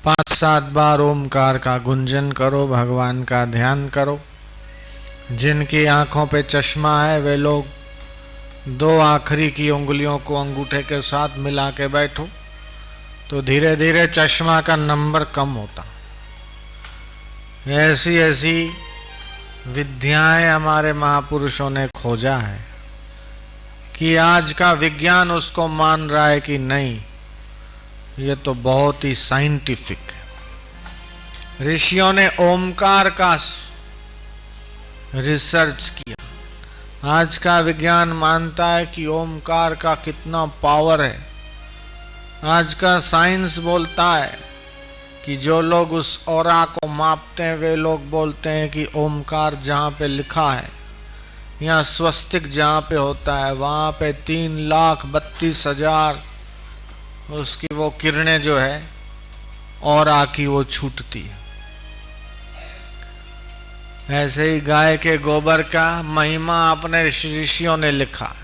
5-7 बार ओमकार का गुंजन करो, भगवान का ध्यान करो। जिनकी आंखों पे चश्मा है वे लोग 2 आखिरी की उंगलियों को अंगूठे के साथ मिला के बैठो, तो धीरे धीरे चश्मा का नंबर कम होता। ऐसी ऐसी विद्याएं हमारे महापुरुषों ने खोजा है कि आज का विज्ञान उसको मान रहा है कि नहीं, ये तो बहुत ही साइंटिफिक है। ऋषियों ने ओमकार का रिसर्च किया। आज का विज्ञान मानता है कि ओमकार का कितना पावर है। आज का साइंस बोलता है कि जो लोग उस ऑरा को मापते हैं वे लोग बोलते हैं कि ओमकार जहाँ पे लिखा है या स्वस्तिक जहाँ पे होता है वहाँ पे 3,32,000 उसकी वो किरणें जो है ऑरा की वो छूटती है। ऐसे ही गाय के गोबर का महिमा अपने ऋषियों ने लिखा है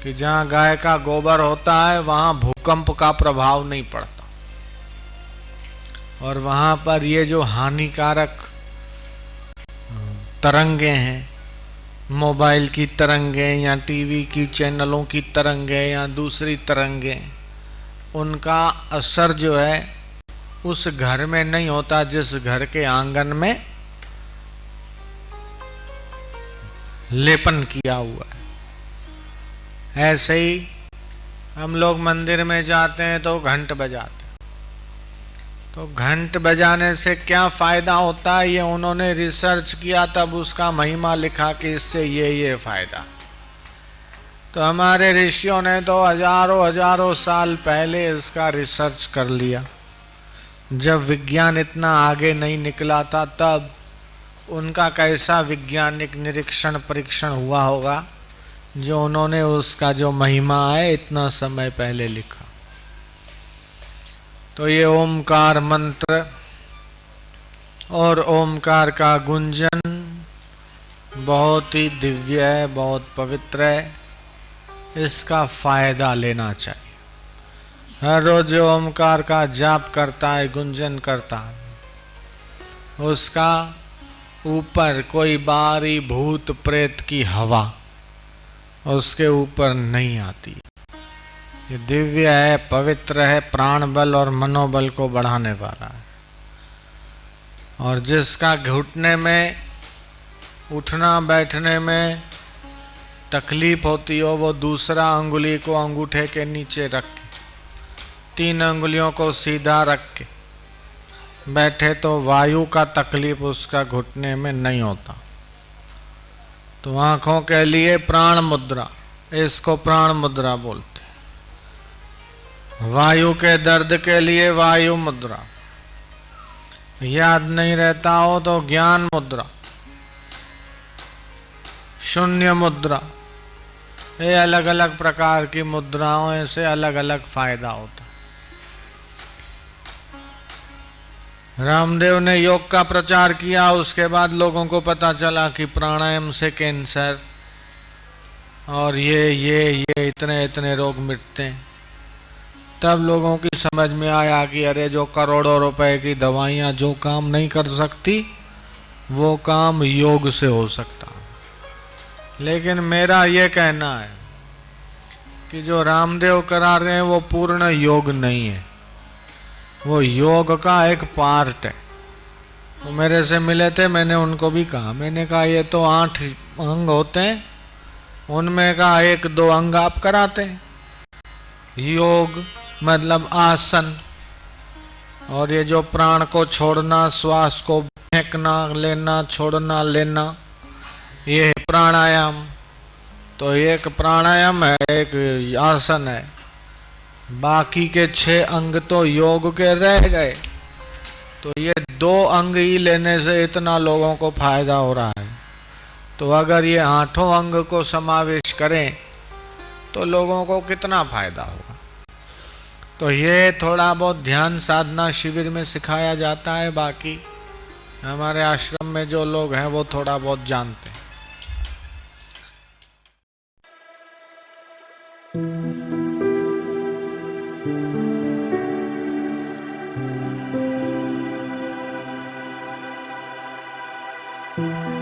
कि जहाँ गाय का गोबर होता है वहाँ भूकंप का प्रभाव नहीं पड़ता, और वहाँ पर ये जो हानिकारक तरंगे हैं, मोबाइल की तरंगे या टीवी की चैनलों की तरंगे या दूसरी तरंगे, उनका असर जो है उस घर में नहीं होता जिस घर के आंगन में लेपन किया हुआ है। ऐसे ही हम लोग मंदिर में जाते हैं तो घंट बजाते हैं, तो घंट बजाने से क्या फायदा होता है ये उन्होंने रिसर्च किया, तब उसका महिमा लिखा कि इससे ये फायदा। तो हमारे ऋषियों ने तो हजारों साल पहले इसका रिसर्च कर लिया। जब विज्ञान इतना आगे नहीं निकला था तब उनका कैसा वैज्ञानिक निरीक्षण परीक्षण हुआ होगा जो उन्होंने उसका जो महिमा है इतना समय पहले लिखा। तो ये ओमकार मंत्र और ओमकार का गुंजन बहुत ही दिव्य है, बहुत पवित्र है। इसका फायदा लेना चाहिए। हर रोज जो ओमकार का जाप करता है, गुंजन करता है, उसका ऊपर कोई बारी भूत प्रेत की हवा उसके ऊपर नहीं आती। ये दिव्य है, पवित्र है, प्राण बल और मनोबल को बढ़ाने वाला है। और जिसका घुटने में उठना बैठने में तकलीफ होती हो वो दूसरा अंगुली को अंगूठे के नीचे रख के 3 अंगुलियों को सीधा रख के बैठे तो वायु का तकलीफ उसका घुटने में नहीं होता। तो आंखों के लिए प्राण मुद्रा, इसको प्राण मुद्रा बोलते हैं। वायु के दर्द के लिए वायु मुद्रा, याद नहीं रहता हो तो ज्ञान मुद्रा, शून्य मुद्रा, ये अलग अलग प्रकार की मुद्राओं से अलग अलग फायदा होता है। रामदेव ने योग का प्रचार किया, उसके बाद लोगों को पता चला कि प्राणायाम से कैंसर और ये इतने रोग मिटते हैं। तब लोगों की समझ में आया कि अरे जो करोड़ों रुपए की दवाइयाँ जो काम नहीं कर सकती वो काम योग से हो सकता। लेकिन मेरा ये कहना है कि जो रामदेव करा रहे हैं वो पूर्ण योग नहीं है, वो योग का एक पार्ट है। वो मेरे से मिले थे, मैंने उनको भी कहा, मैंने कहा ये तो 8 अंग होते हैं, उनमें का 1-2 अंग आप कराते हैं। योग मतलब आसन, और ये जो प्राण को छोड़ना, श्वास को फेंकना, लेना, छोड़ना, लेना, ये है प्राणायाम। तो एक प्राणायाम है, एक आसन है, बाकी के 6 अंग तो योग के रह गए। तो ये 2 अंग ही लेने से इतना लोगों को फायदा हो रहा है। तो अगर ये 8 अंग को समावेश करें तो लोगों को कितना फायदा होगा। तो ये थोड़ा बहुत ध्यान साधना शिविर में सिखाया जाता है, बाकी हमारे आश्रम में जो लोग हैं वो थोड़ा बहुत जानते हैं। है।